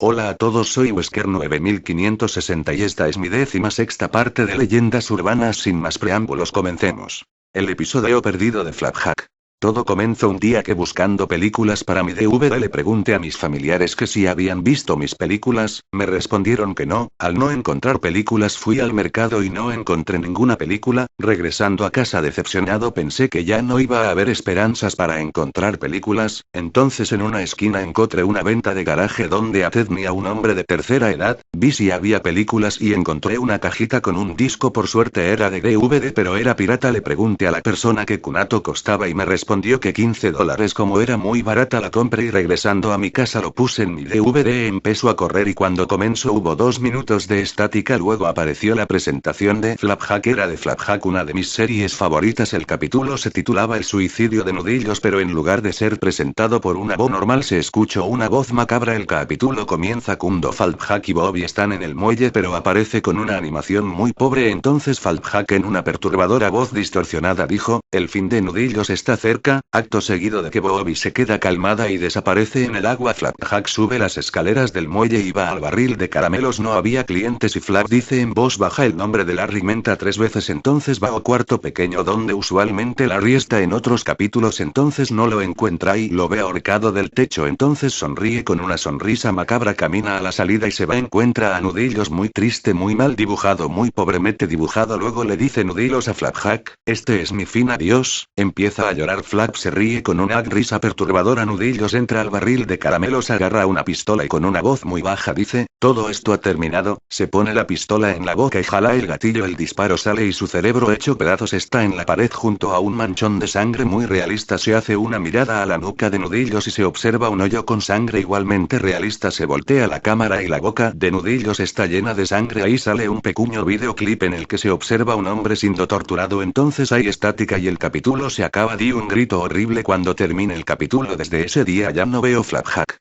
Hola a todos, soy Wesker 9560 y esta es mi 16ª parte de Leyendas Urbanas. Sin más preámbulos, comencemos. El episodio perdido de Flapjack. Todo comenzó un día que, buscando películas para mi DVD, le pregunté a mis familiares que si habían visto mis películas. Me respondieron que no. Al no encontrar películas, fui al mercado y no encontré ninguna película. Regresando a casa decepcionado, pensé que ya no iba a haber esperanzas para encontrar películas. Entonces, en una esquina encontré una venta de garaje donde atendía un hombre de tercera edad. Vi si había películas y encontré una cajita con un disco. Por suerte era de DVD, pero era pirata. Le pregunté a la persona qué cuánto costaba y me respondió que $15. Como era muy barata, la compré y regresando a mi casa lo puse en mi DVD. Empezó a correr y cuando comenzó hubo 2 minutos de estática. Luego apareció la presentación de Flapjack. Era de Flapjack, una de mis series favoritas. El capítulo se titulaba El suicidio de Nudillos, pero en lugar de ser presentado por una voz normal se escuchó una voz macabra. El capítulo comienza cuando Flapjack y Bobby están en el muelle, pero aparece con una animación muy pobre. Entonces Flapjack, en una perturbadora voz distorsionada, dijo: "El fin de Nudillos está cerca". Acto seguido de que Bobby se queda calmada y desaparece en el agua. Flapjack sube las escaleras del muelle y va al barril de caramelos. No había clientes y Flap dice en voz baja el nombre de Larry Menta 3 veces. Entonces va al cuarto pequeño donde usualmente Larry está en otros capítulos. Entonces no lo encuentra y lo ve ahorcado del techo. Entonces sonríe con una sonrisa macabra, camina a la salida y se va. Encuentra a Nudillos muy triste, muy mal dibujado, muy pobremente dibujado. Luego le dice Nudillos a Flapjack: "Este es mi fin, adiós". Empieza a llorar. Flap se ríe con una risa perturbadora. Nudillos entra al barril de caramelos, agarra una pistola y con una voz muy baja dice: "Todo esto ha terminado". Se pone la pistola en la boca y jala el gatillo. El disparo sale y su cerebro hecho pedazos está en la pared junto a un manchón de sangre muy realista. Se hace una mirada a la nuca de Nudillos y se observa un hoyo con sangre igualmente realista. Se voltea la cámara y la boca de Nudillos está llena de sangre. Ahí sale un pequeño videoclip en el que se observa un hombre siendo torturado. Entonces hay estática y el capítulo se acaba. Di un grito horrible cuando termine el capítulo. Desde ese día ya no veo Flapjack.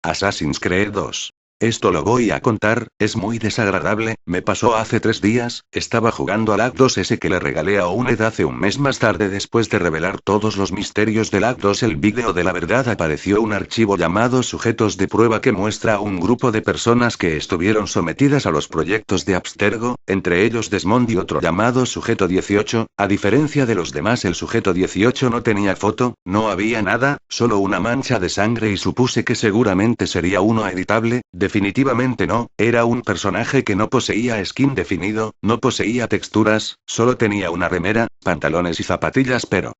Assassin's Creed 2. Esto lo voy a contar, es muy desagradable. Me pasó hace 3 días, estaba jugando al Act 2 ese que le regalé a Uned hace un mes. Más tarde, después de revelar todos los misterios del Act 2, el vídeo de la verdad, apareció un archivo llamado Sujetos de Prueba que muestra a un grupo de personas que estuvieron sometidas a los proyectos de Abstergo, entre ellos Desmond y otro llamado Sujeto 18. A diferencia de los demás, el Sujeto 18 no tenía foto, no había nada, solo una mancha de sangre y supuse que seguramente sería uno editable. Definitivamente no, era un personaje que no poseía skin definido, no poseía texturas, solo tenía una remera, pantalones y zapatillas, pero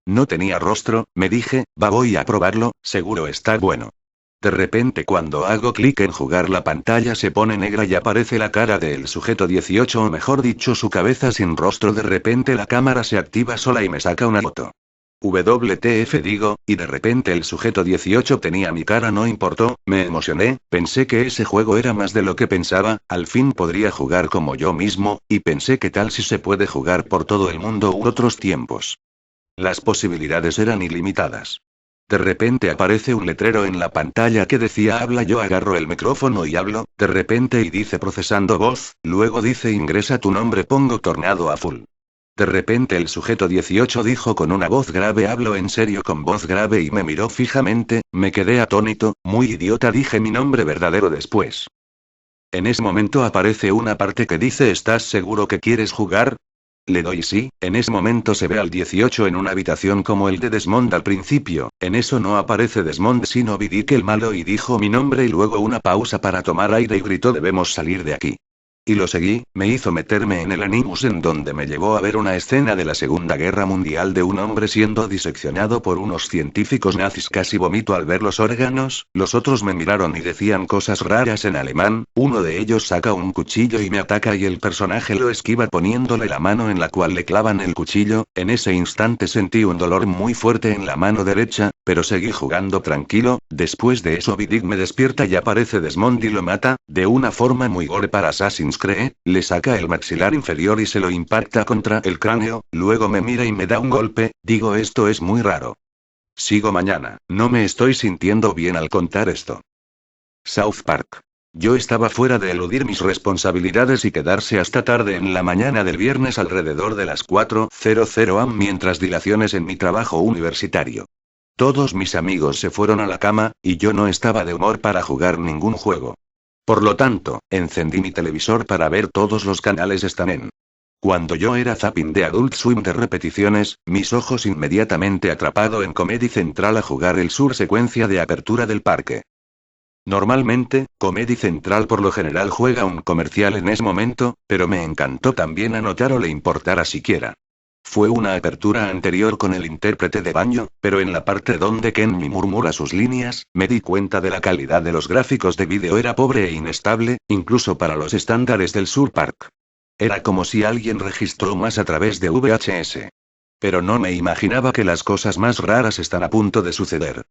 no tenía rostro. Me dije: voy a probarlo, seguro está bueno. De repente, cuando hago clic en jugar, la pantalla se pone negra y aparece la cara del sujeto 18, o mejor dicho, su cabeza sin rostro. De repente la cámara se activa sola y me saca una foto. WTF digo, y de repente el sujeto 18 tenía mi cara. No importó, me emocioné, pensé que ese juego era más de lo que pensaba, al fin podría jugar como yo mismo, y pensé qué tal si se puede jugar por todo el mundo u otros tiempos. Las posibilidades eran ilimitadas. De repente aparece un letrero en la pantalla que decía habla. Yo agarro el micrófono y hablo, de repente, y dice procesando voz, luego dice ingresa tu nombre. Pongo tornado a full. De repente el sujeto 18 dijo con una voz grave: hablo en serio, con voz grave, y me miró fijamente. Me quedé atónito, muy idiota, dije mi nombre verdadero después. En ese momento aparece una parte que dice ¿estás seguro que quieres jugar? Le doy sí. En ese momento se ve al 18 en una habitación como el de Desmond al principio. En eso no aparece Desmond sino Vidic el malo, y dijo mi nombre y luego una pausa para tomar aire y gritó debemos salir de aquí. Y lo seguí, me hizo meterme en el Animus, en donde me llevó a ver una escena de la Segunda Guerra Mundial de un hombre siendo diseccionado por unos científicos nazis. Casi vomito al ver los órganos. Los otros me miraron y decían cosas raras en alemán. Uno de ellos saca un cuchillo y me ataca y el personaje lo esquiva poniéndole la mano en la cual le clavan el cuchillo. En ese instante sentí un dolor muy fuerte en la mano derecha, pero seguí jugando tranquilo. Después de eso Vidic me despierta y aparece Desmond y lo mata, de una forma muy gore para Assassin's Creed. Le saca el maxilar inferior y se lo impacta contra el cráneo, luego me mira y me da un golpe. Digo esto es muy raro. Sigo mañana, no me estoy sintiendo bien al contar esto. South Park. Yo estaba fuera de eludir mis responsabilidades y quedarse hasta tarde en la mañana del viernes alrededor de las 4:00 am mientras dilaciones en mi trabajo universitario. Todos mis amigos se fueron a la cama, y yo no estaba de humor para jugar ningún juego. Por lo tanto, encendí mi televisor para ver todos los canales en. Cuando yo era zapping de Adult Swim de repeticiones, mis ojos inmediatamente atrapado en Comedy Central a jugar el sur secuencia de apertura del parque. Normalmente, Comedy Central por lo general juega un comercial en ese momento, pero me encantó también anotar o le importara siquiera. Fue una apertura anterior con el intérprete de baño, pero en la parte donde Kenny murmura sus líneas, me di cuenta de la calidad de los gráficos de vídeo era pobre e inestable, incluso para los estándares del Sur Park. Era como si alguien registró más a través de VHS. Pero no me imaginaba que las cosas más raras están a punto de suceder.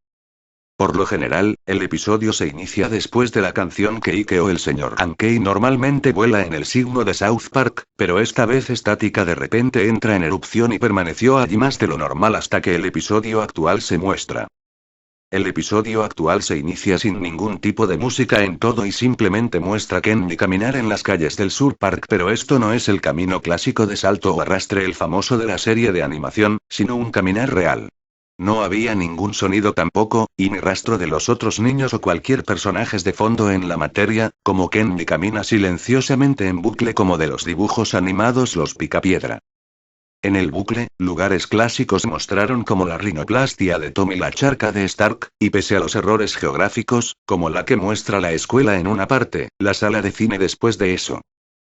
Por lo general, el episodio se inicia después de la canción Keike o el señor Ankei normalmente vuela en el signo de South Park, pero esta vez estática de repente entra en erupción y permaneció allí más de lo normal hasta que el episodio actual se muestra. El episodio actual se inicia sin ningún tipo de música en todo y simplemente muestra a Kenny caminar en las calles del Sur Park, pero esto no es el camino clásico de salto o arrastre el famoso de la serie de animación, sino un caminar real. No había ningún sonido tampoco, y ni rastro de los otros niños o cualquier personajes de fondo en la materia, como Kenny camina silenciosamente en bucle como de los dibujos animados Los Picapiedra. En el bucle, lugares clásicos mostraron como la rinoplastia de Tom y la charca de Stark, y pese a los errores geográficos, como la que muestra la escuela en una parte, la sala de cine después de eso.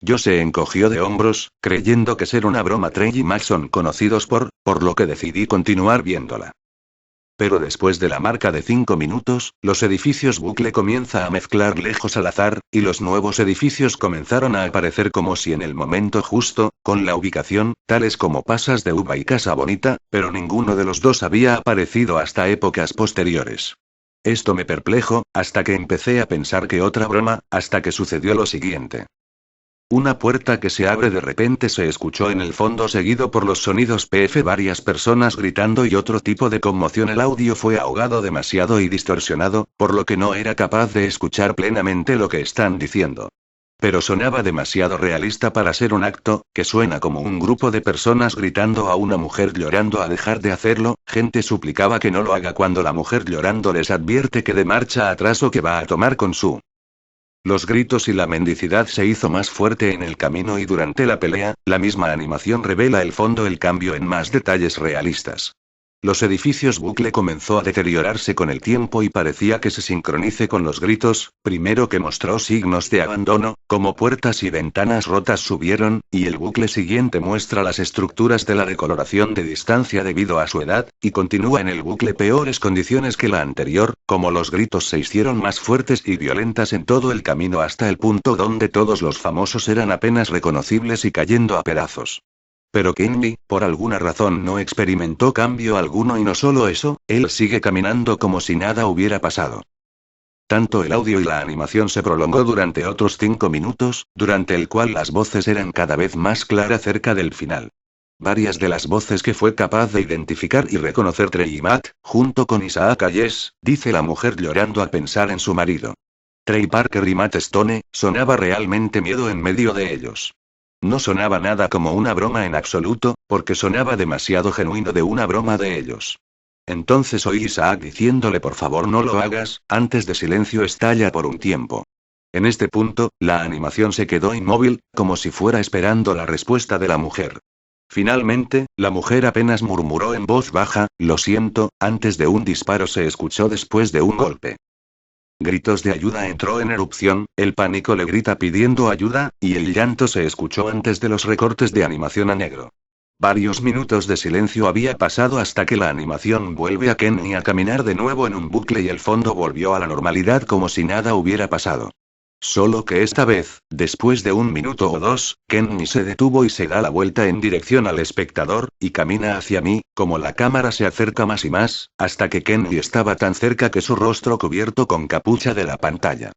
Yo se encogió de hombros, creyendo que ser una broma Trey y Max son conocidos por lo que decidí continuar viéndola. Pero después de la marca de 5 minutos, los edificios bucle comienza a mezclar lejos al azar, y los nuevos edificios comenzaron a aparecer como si en el momento justo, con la ubicación, tales como Pasas de Uva y Casa Bonita, pero ninguno de los dos había aparecido hasta épocas posteriores. Esto me perplejó, hasta que empecé a pensar que otra broma, hasta que sucedió lo siguiente. Una puerta que se abre de repente se escuchó en el fondo seguido por los sonidos PF, varias personas gritando y otro tipo de conmoción. El audio fue ahogado demasiado y distorsionado, por lo que no era capaz de escuchar plenamente lo que están diciendo. Pero sonaba demasiado realista para ser un acto, que suena como un grupo de personas gritando a una mujer llorando a dejar de hacerlo. Gente suplicaba que no lo haga cuando la mujer llorando les advierte que de marcha atrás o que va a tomar con su. Los gritos y la mendicidad se hizo más fuerte en el camino y durante la pelea, la misma animación revela el fondo el cambio en más detalles realistas. Los edificios bucle comenzó a deteriorarse con el tiempo y parecía que se sincronice con los gritos, primero que mostró signos de abandono, como puertas y ventanas rotas subieron, y el bucle siguiente muestra las estructuras de la decoloración de distancia debido a su edad, y continúa en el bucle peores condiciones que la anterior, como los gritos se hicieron más fuertes y violentas en todo el camino hasta el punto donde todos los famosos eran apenas reconocibles y cayendo a pedazos. Pero Kenny, por alguna razón no experimentó cambio alguno y no solo eso, él sigue caminando como si nada hubiera pasado. Tanto el audio y la animación se prolongó durante otros 5 minutos, durante el cual las voces eran cada vez más claras cerca del final. Varias de las voces que fue capaz de identificar y reconocer Trey y Matt, junto con Isaac Hayes, dice la mujer llorando al pensar en su marido. Trey Parker y Matt Stone, sonaba realmente miedo en medio de ellos. No sonaba nada como una broma en absoluto, porque sonaba demasiado genuino de una broma de ellos. Entonces oí Isaac diciéndole por favor no lo hagas, antes de silencio estalla por un tiempo. En este punto, la animación se quedó inmóvil, como si fuera esperando la respuesta de la mujer. Finalmente, la mujer apenas murmuró en voz baja, lo siento, antes de un disparo se escuchó después de un golpe. Gritos de ayuda entró en erupción, el pánico le grita pidiendo ayuda, y el llanto se escuchó antes de los recortes de animación a negro. Varios minutos de silencio había pasado hasta que la animación vuelve a Kenny a caminar de nuevo en un bucle y el fondo volvió a la normalidad como si nada hubiera pasado. Solo que esta vez, después de 1 minuto o 2, Kenny se detuvo y se da la vuelta en dirección al espectador, y camina hacia mí, como la cámara se acerca más y más, hasta que Kenny estaba tan cerca que su rostro cubierto con capucha de la pantalla.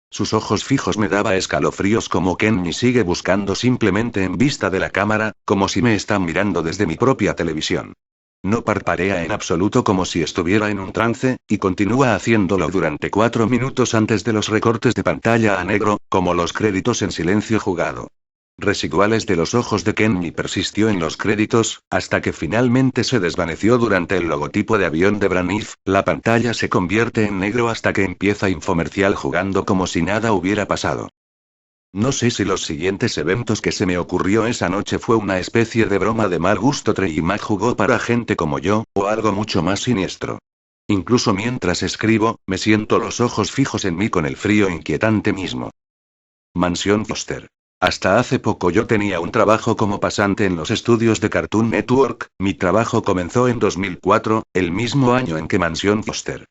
Sus ojos fijos me daba escalofríos como Kenny sigue buscando simplemente en vista de la cámara, como si me está mirando desde mi propia televisión. No parpadea en absoluto como si estuviera en un trance, y continúa haciéndolo durante 4 minutos antes de los recortes de pantalla a negro, como los créditos en silencio jugado. residuales de los ojos de Kenny persistió en los créditos, hasta que finalmente se desvaneció durante el logotipo de avión de Braniff. La pantalla se convierte en negro hasta que empieza infomercial jugando como si nada hubiera pasado. No sé si los siguientes eventos que se me ocurrió esa noche fue una especie de broma de mal gusto Trey Mac jugó para gente como yo, o algo mucho más siniestro. Incluso mientras escribo, me siento los ojos fijos en mí con el frío inquietante mismo. Mansión Foster. Hasta hace poco yo tenía un trabajo como pasante en los estudios de Cartoon Network. Mi trabajo comenzó en 2004, el mismo año en que Mansión Foster.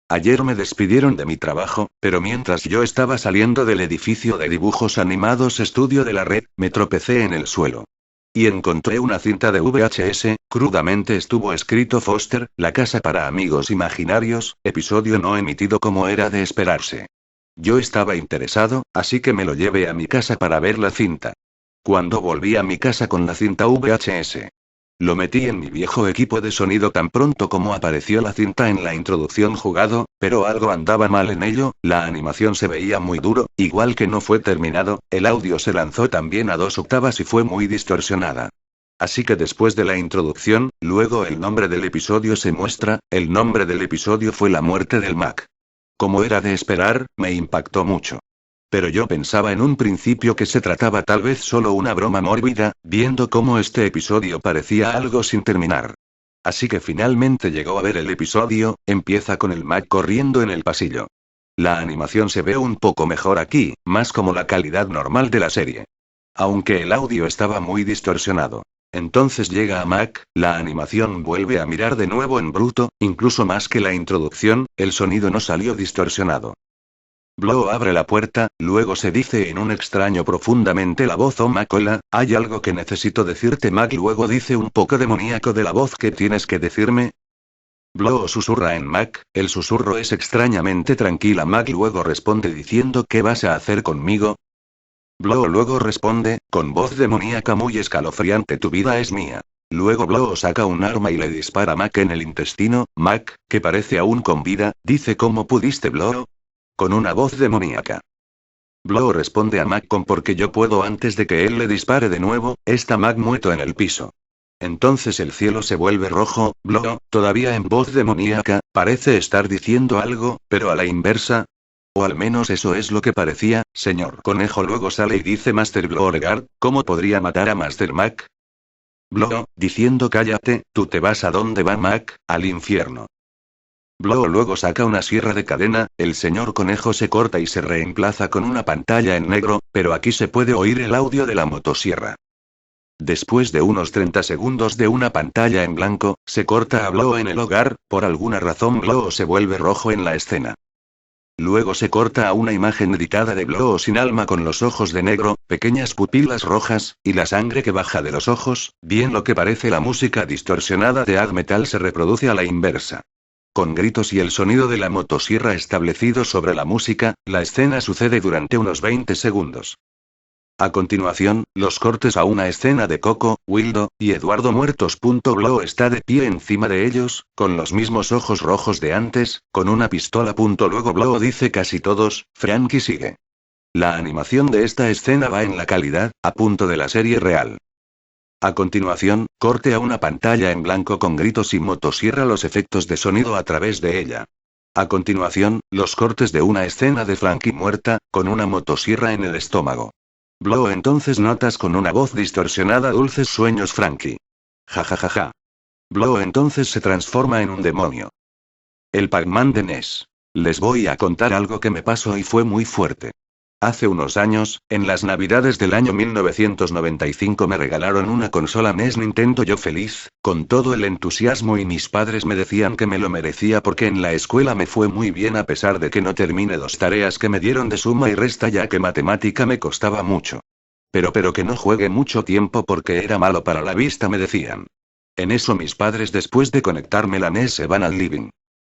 Ayer me despidieron de mi trabajo, pero mientras yo estaba saliendo del edificio de dibujos animados estudio de la red, me tropecé en el suelo. Y encontré una cinta de VHS, crudamente estuvo escrito Foster, la casa para amigos imaginarios, episodio no emitido como era de esperarse. Yo estaba interesado, así que me lo llevé a mi casa para ver la cinta. Cuando volví a mi casa con la cinta VHS, lo metí en mi viejo equipo de sonido tan pronto como apareció la cinta en la introducción jugado, pero algo andaba mal en ello, la animación se veía muy duro, igual que no fue terminado, el audio se lanzó también a 2 octavas y fue muy distorsionada. Así que después de la introducción, luego el nombre del episodio se muestra, el nombre del episodio fue La muerte del Mac. Como era de esperar, me impactó mucho. Pero yo pensaba en un principio que se trataba tal vez solo una broma mórbida, viendo cómo este episodio parecía algo sin terminar. Así que finalmente llegó a ver el episodio, empieza con el Mac corriendo en el pasillo. La animación se ve un poco mejor aquí, más como la calidad normal de la serie. Aunque el audio estaba muy distorsionado. Entonces llega a Mac, la animación vuelve a mirar de nuevo en bruto, incluso más que la introducción, el sonido no salió distorsionado. Blow abre la puerta, luego se dice en un extraño profundamente la voz: oh Mac, hola, hay algo que necesito decirte. Mac luego dice un poco demoníaco de la voz: ¿qué tienes que decirme? Blow susurra en Mac, el susurro es extrañamente tranquila. Mac luego responde diciendo: ¿qué vas a hacer conmigo? Blow luego responde, con voz demoníaca muy escalofriante: tu vida es mía. Luego Blow saca un arma y le dispara a Mac en el intestino. Mac, que parece aún con vida, dice: ¿cómo pudiste, Blow? Con una voz demoníaca. Blow responde a Mac con: porque yo puedo. Antes de que él le dispare de nuevo, está Mac muerto en el piso. Entonces el cielo se vuelve rojo. Blow, todavía en voz demoníaca, parece estar diciendo algo, pero a la inversa. O al menos eso es lo que parecía, señor Conejo. Luego sale y dice: Master Beauregard, ¿cómo podría matar a Master Mac? Blow, diciendo: cállate, tú te vas. ¿A dónde va Mac? Al infierno. Blow luego saca una sierra de cadena, el señor Conejo se corta y se reemplaza con una pantalla en negro, pero aquí se puede oír el audio de la motosierra. Después de unos 30 segundos de una pantalla en blanco, se corta a Blow en el hogar. Por alguna razón Blow se vuelve rojo en la escena. Luego se corta a una imagen editada de Blow sin alma con los ojos de negro, pequeñas pupilas rojas, y la sangre que baja de los ojos. Bien, lo que parece la música distorsionada de Death Metal se reproduce a la inversa. Con gritos y el sonido de la motosierra establecido sobre la música, la escena sucede durante unos 20 segundos. A continuación, los cortes a una escena de Coco, Wildo, y Eduardo muertos. Blow está de pie encima de ellos, con los mismos ojos rojos de antes, con una pistola. Luego Blow dice: casi todos. Frankie sigue. La animación de esta escena va en la calidad, a punto de la serie real. A continuación, corte a una pantalla en blanco con gritos y motosierra, los efectos de sonido a través de ella. A continuación, los cortes de una escena de Frankie muerta, con una motosierra en el estómago. Blow entonces notas con una voz distorsionada: dulces sueños, Frankie. Ja ja ja ja. Blow entonces se transforma en un demonio. El Pac-Man de NES. Les voy a contar algo que me pasó y fue muy fuerte. Hace unos años, en las navidades del año 1995 me regalaron una consola NES Nintendo. Yo feliz, con todo el entusiasmo, y mis padres me decían que me lo merecía porque en la escuela me fue muy bien a pesar de que no terminé 2 tareas que me dieron de suma y resta, ya que matemática me costaba mucho. Pero que no juegue mucho tiempo porque era malo para la vista, me decían. En eso mis padres, después de conectarme la NES, se van al living.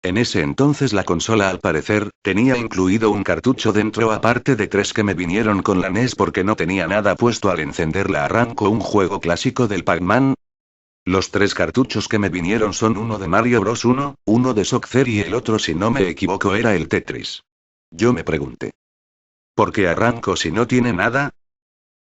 En ese entonces la consola, al parecer, tenía incluido un cartucho dentro aparte de 3 que me vinieron con la NES porque no tenía nada puesto. Al encenderla arrancó un juego clásico del Pac-Man. Los 3 cartuchos que me vinieron son uno de Mario Bros 1, uno de Soccer y el otro, si no me equivoco, era el Tetris. Yo me pregunté: ¿por qué arranco si no tiene nada?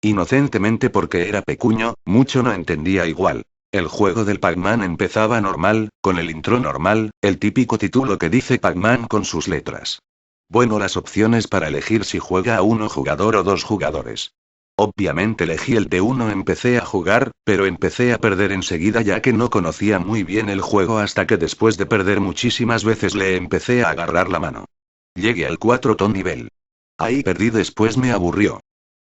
Inocentemente porque era pequeño, mucho no entendía igual. El juego del Pac-Man empezaba normal, con el intro normal, el típico título que dice Pac-Man con sus letras. Bueno, las opciones para elegir si juega a uno jugador o dos jugadores. Obviamente elegí el de uno, empecé a jugar, pero empecé a perder enseguida ya que no conocía muy bien el juego hasta que después de perder muchísimas veces le empecé a agarrar la mano. Llegué al 4 nivel. Ahí perdí, después me aburrió.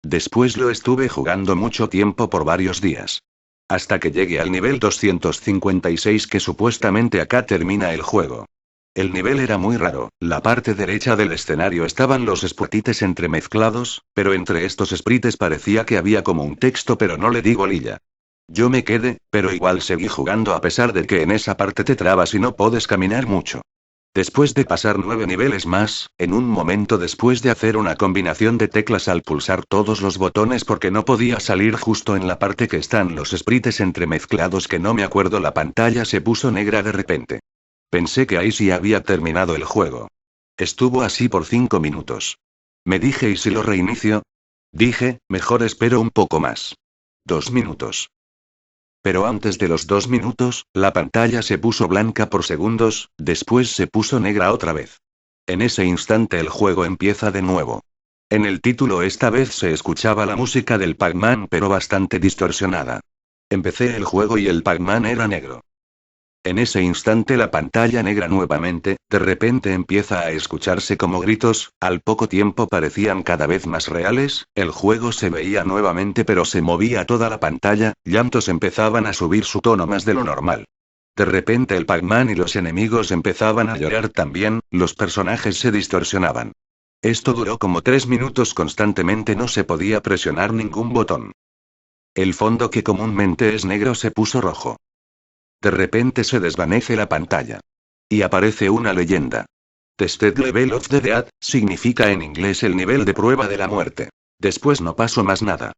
Después lo estuve jugando mucho tiempo por varios días. Hasta que llegué al nivel 256, que supuestamente acá termina el juego. El nivel era muy raro, la parte derecha del escenario estaban los sprites entremezclados, pero entre estos sprites parecía que había como un texto, pero no le di bolilla. Yo me quedé, pero igual seguí jugando a pesar de que en esa parte te trabas y no puedes caminar mucho. Después de pasar 9 niveles más, en un momento después de hacer una combinación de teclas al pulsar todos los botones porque no podía salir justo en la parte que están los sprites entremezclados, que no me acuerdo, la pantalla se puso negra de repente. Pensé que ahí sí había terminado el juego. Estuvo así por 5 minutos. Me dije, ¿y si lo reinicio? Dije, mejor espero un poco más. 2 minutos. Pero antes de los 2 minutos, la pantalla se puso blanca por segundos, después se puso negra otra vez. En ese instante el juego empieza de nuevo. En el título esta vez se escuchaba la música del Pac-Man, pero bastante distorsionada. Empecé el juego y el Pac-Man era negro. En ese instante la pantalla negra nuevamente, de repente empieza a escucharse como gritos, al poco tiempo parecían cada vez más reales, el juego se veía nuevamente pero se movía toda la pantalla, llantos empezaban a subir su tono más de lo normal. De repente el Pac-Man y los enemigos empezaban a llorar también, los personajes se distorsionaban. Esto duró como 3 minutos constantemente, no se podía presionar ningún botón. El fondo, que comúnmente es negro, se puso rojo. De repente se desvanece la pantalla. Y aparece una leyenda. Tested Level of the Dead, significa en inglés el nivel de prueba de la muerte. Después no pasó más nada.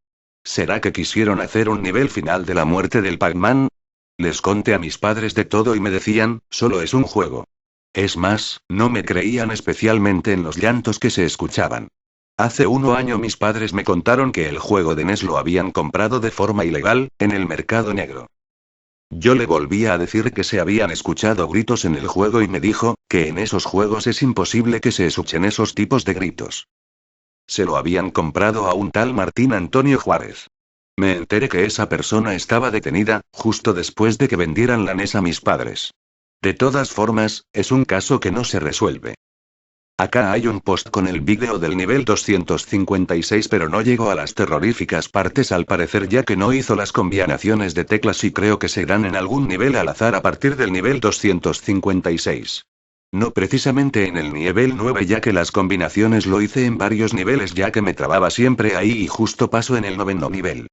¿Será que quisieron hacer un nivel final de la muerte del Pac-Man? Les conté a mis padres de todo y me decían, solo es un juego. Es más, no me creían, especialmente en los llantos que se escuchaban. Hace 1 año mis padres me contaron que el juego de NES lo habían comprado de forma ilegal, en el mercado negro. Yo le volví a decir que se habían escuchado gritos en el juego y me dijo, que en esos juegos es imposible que se escuchen esos tipos de gritos. Se lo habían comprado a un tal Martín Antonio Juárez. Me enteré que esa persona estaba detenida, justo después de que vendieran la NES a mis padres. De todas formas, es un caso que no se resuelve. Acá hay un post con el vídeo del nivel 256, pero no llegó a las terroríficas partes al parecer, ya que no hizo las combinaciones de teclas y creo que serán en algún nivel al azar a partir del nivel 256. No precisamente en el nivel 9, ya que las combinaciones lo hice en varios niveles, ya que me trababa siempre ahí y justo paso en el 9º nivel.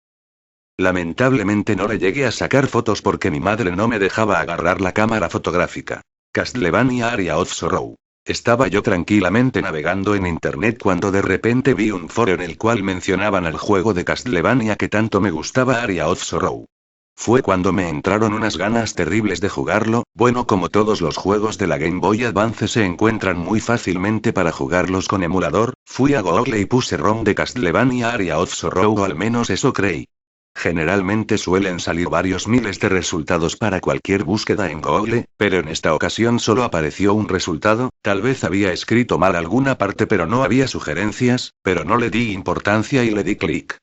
Lamentablemente no le llegué a sacar fotos porque mi madre no me dejaba agarrar la cámara fotográfica. Castlevania Area of Sorrow. Estaba yo tranquilamente navegando en internet cuando de repente vi un foro en el cual mencionaban el juego de Castlevania que tanto me gustaba, Area of Sorrow. Fue cuando me entraron unas ganas terribles de jugarlo. Bueno, como todos los juegos de la Game Boy Advance se encuentran muy fácilmente para jugarlos con emulador, fui a Google y puse ROM de Castlevania Area of Sorrow, o al menos eso creí. Generalmente suelen salir varios miles de resultados para cualquier búsqueda en Google, pero en esta ocasión solo apareció un resultado. Tal vez había escrito mal alguna parte, pero no había sugerencias, pero no le di importancia y le di clic.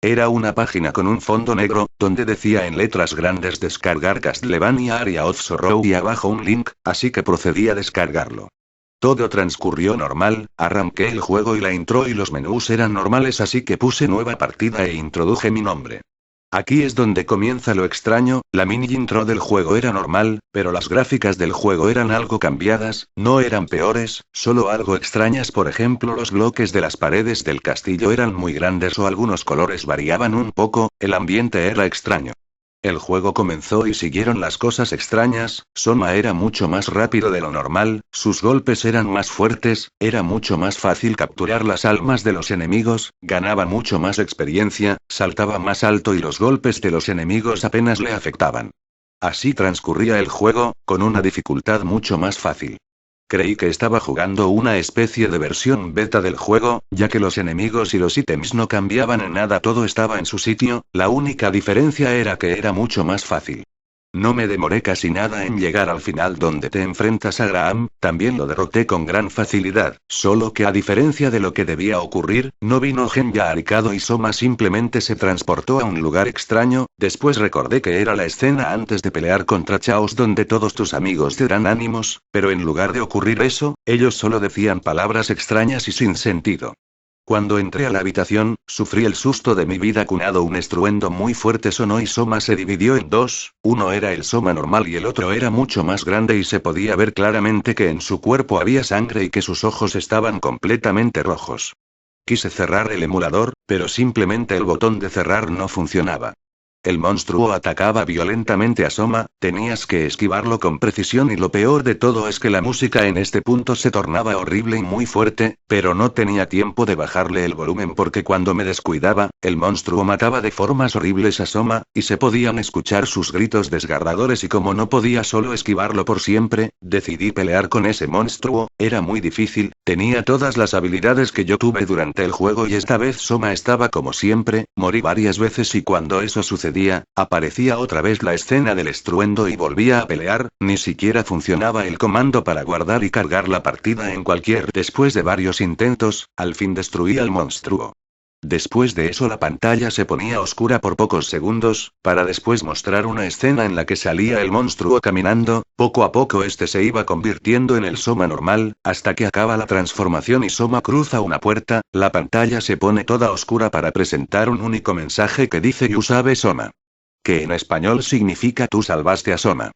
Era una página con un fondo negro, donde decía en letras grandes descargar Castlevania Area of Sorrow y abajo un link, así que procedí a descargarlo. Todo transcurrió normal, arranqué el juego y la intro y los menús eran normales, así que puse nueva partida e introduje mi nombre. Aquí es donde comienza lo extraño. La mini intro del juego era normal, pero las gráficas del juego eran algo cambiadas, no eran peores, solo algo extrañas. Por ejemplo, los bloques de las paredes del castillo eran muy grandes o algunos colores variaban un poco, el ambiente era extraño. El juego comenzó y siguieron las cosas extrañas. Soma era mucho más rápido de lo normal, sus golpes eran más fuertes, era mucho más fácil capturar las almas de los enemigos, ganaba mucho más experiencia, saltaba más alto y los golpes de los enemigos apenas le afectaban. Así transcurría el juego, con una dificultad mucho más fácil. Creí que estaba jugando una especie de versión beta del juego, ya que los enemigos y los ítems no cambiaban en nada, todo estaba en su sitio, la única diferencia era que era mucho más fácil. No me demoré casi nada en llegar al final donde te enfrentas a Graham, también lo derroté con gran facilidad, solo que a diferencia de lo que debía ocurrir, no vino Genya Arikado y Soma simplemente se transportó a un lugar extraño. Después recordé que era la escena antes de pelear contra Chaos donde todos tus amigos te dan ánimos, pero en lugar de ocurrir eso, ellos solo decían palabras extrañas y sin sentido. Cuando entré a la habitación, sufrí el susto de mi vida. Un estruendo muy fuerte sonó y Soma se dividió en dos, uno era el Soma normal y el otro era mucho más grande y se podía ver claramente que en su cuerpo había sangre y que sus ojos estaban completamente rojos. Quise cerrar el emulador, pero simplemente el botón de cerrar no funcionaba. El monstruo atacaba violentamente a Soma, tenías que esquivarlo con precisión y lo peor de todo es que la música en este punto se tornaba horrible y muy fuerte, pero no tenía tiempo de bajarle el volumen porque cuando me descuidaba, el monstruo mataba de formas horribles a Soma, y se podían escuchar sus gritos desgarradores y como no podía solo esquivarlo por siempre, decidí pelear con ese monstruo, era muy difícil, tenía todas las habilidades que yo tuve durante el juego y esta vez Soma estaba como siempre, morí varias veces y cuando eso sucedía, aparecía otra vez la escena del estruendo y volvía a pelear, ni siquiera funcionaba el comando para guardar y cargar la partida en cualquier. Después de varios intentos, al fin destruí al monstruo. Después de eso la pantalla se ponía oscura por pocos segundos, para después mostrar una escena en la que salía el monstruo caminando, poco a poco este se iba convirtiendo en el Soma normal, hasta que acaba la transformación y Soma cruza una puerta, la pantalla se pone toda oscura para presentar un único mensaje que dice You save Soma. Que en español significa tú salvaste a Soma.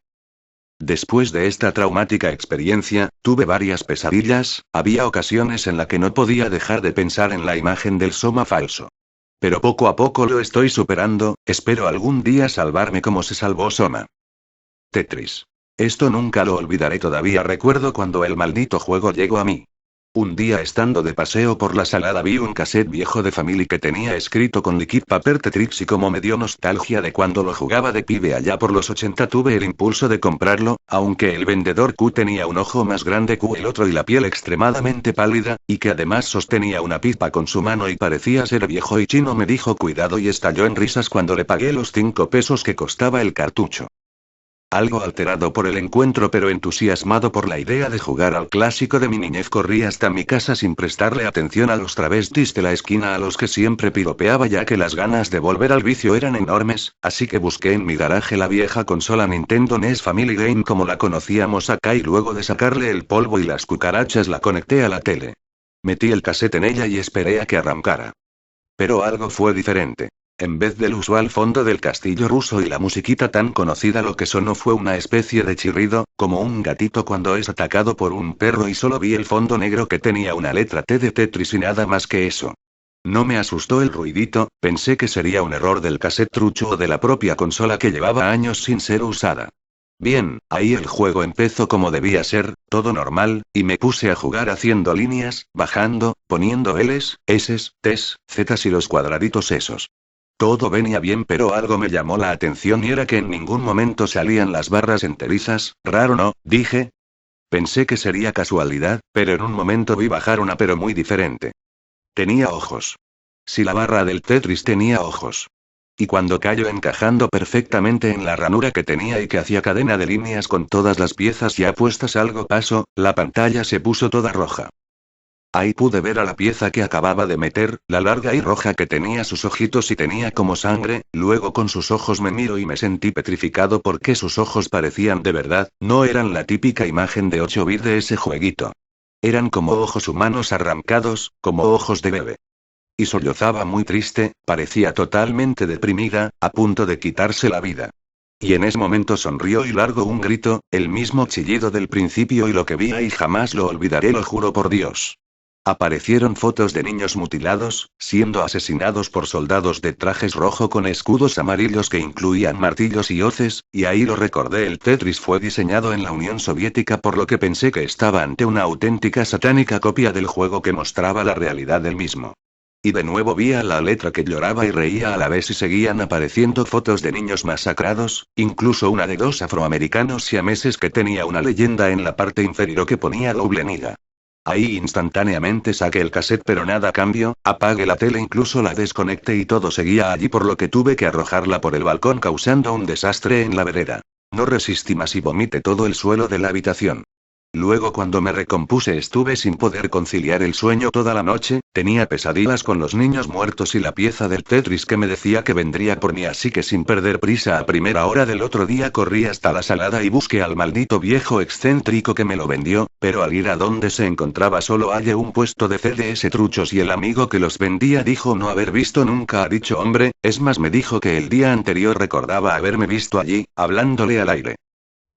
Después de esta traumática experiencia, tuve varias pesadillas, había ocasiones en las que no podía dejar de pensar en la imagen del Soma falso. Pero poco a poco lo estoy superando, espero algún día salvarme como se salvó Soma. Tetris. Esto nunca lo olvidaré, todavía recuerdo cuando el maldito juego llegó a mí. Un día estando de paseo por la salada vi un cassette viejo de Family que tenía escrito con liquid paper Tetris y como me dio nostalgia de cuando lo jugaba de pibe allá por los 80 tuve el impulso de comprarlo, aunque el vendedor Q tenía un ojo más grande que el otro y la piel extremadamente pálida, y que además sostenía una pipa con su mano y parecía ser viejo y chino, me dijo cuidado y estalló en risas cuando le pagué los 5 pesos que costaba el cartucho. Algo alterado por el encuentro pero entusiasmado por la idea de jugar al clásico de mi niñez corrí hasta mi casa sin prestarle atención a los travestis de la esquina a los que siempre piropeaba ya que las ganas de volver al vicio eran enormes, así que busqué en mi garaje la vieja consola Nintendo NES Family Game como la conocíamos acá y luego de sacarle el polvo y las cucarachas la conecté a la tele. Metí el cassette en ella y esperé a que arrancara. Pero algo fue diferente. En vez del usual fondo del castillo ruso y la musiquita tan conocida, lo que sonó fue una especie de chirrido, como un gatito cuando es atacado por un perro, y solo vi el fondo negro que tenía una letra T de Tetris y nada más que eso. No me asustó el ruidito, pensé que sería un error del cassette trucho o de la propia consola que llevaba años sin ser usada. Bien, ahí el juego empezó como debía ser, todo normal, y me puse a jugar haciendo líneas, bajando, poniendo Ls, Ss, Ts, Zs y los cuadraditos esos. Todo venía bien pero algo me llamó la atención y era que en ningún momento salían las barras enterizas, raro no, dije. Pensé que sería casualidad, pero en un momento vi bajar una pero muy diferente. Tenía ojos. Si la barra del Tetris tenía ojos. Y cuando cayó encajando perfectamente en la ranura que tenía y que hacía cadena de líneas con todas las piezas ya puestas algo pasó, la pantalla se puso toda roja. Ahí pude ver a la pieza que acababa de meter, la larga y roja que tenía sus ojitos y tenía como sangre, luego con sus ojos me miro y me sentí petrificado porque sus ojos parecían de verdad, no eran la típica imagen de 8 bits de ese jueguito. Eran como ojos humanos arrancados, como ojos de bebé. Y sollozaba muy triste, parecía totalmente deprimida, a punto de quitarse la vida. Y en ese momento sonrió y largó un grito, el mismo chillido del principio y lo que vi ahí jamás lo olvidaré, lo juro por Dios. Aparecieron fotos de niños mutilados, siendo asesinados por soldados de trajes rojo con escudos amarillos que incluían martillos y hoces, y ahí lo recordé, el Tetris fue diseñado en la Unión Soviética por lo que pensé que estaba ante una auténtica satánica copia del juego que mostraba la realidad del mismo. Y de nuevo vi a la letra que lloraba y reía a la vez y seguían apareciendo fotos de niños masacrados, incluso una de 2 afroamericanos siameses que tenía una leyenda en la parte inferior que ponía doble niga. Ahí instantáneamente saqué el cassette pero nada cambió, apagué la tele incluso la desconecté y todo seguía allí por lo que tuve que arrojarla por el balcón causando un desastre en la vereda. No resistí más y vomité todo el suelo de la habitación. Luego cuando me recompuse estuve sin poder conciliar el sueño toda la noche, tenía pesadillas con los niños muertos y la pieza del Tetris que me decía que vendría por mí, así que sin perder prisa a primera hora del otro día corrí hasta la salada y busqué al maldito viejo excéntrico que me lo vendió, pero al ir a donde se encontraba solo hallé un puesto de CDs truchos y el amigo que los vendía dijo no haber visto nunca a dicho hombre, es más me dijo que el día anterior recordaba haberme visto allí, hablándole al aire.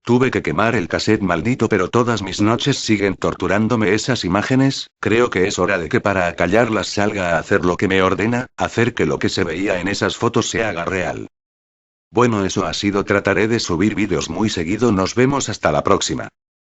Tuve que quemar el cassette maldito pero todas mis noches siguen torturándome esas imágenes, creo que es hora de que para acallarlas salga a hacer lo que me ordena, hacer que lo que se veía en esas fotos se haga real. Bueno, eso ha sido, trataré de subir vídeos muy seguido, nos vemos hasta la próxima.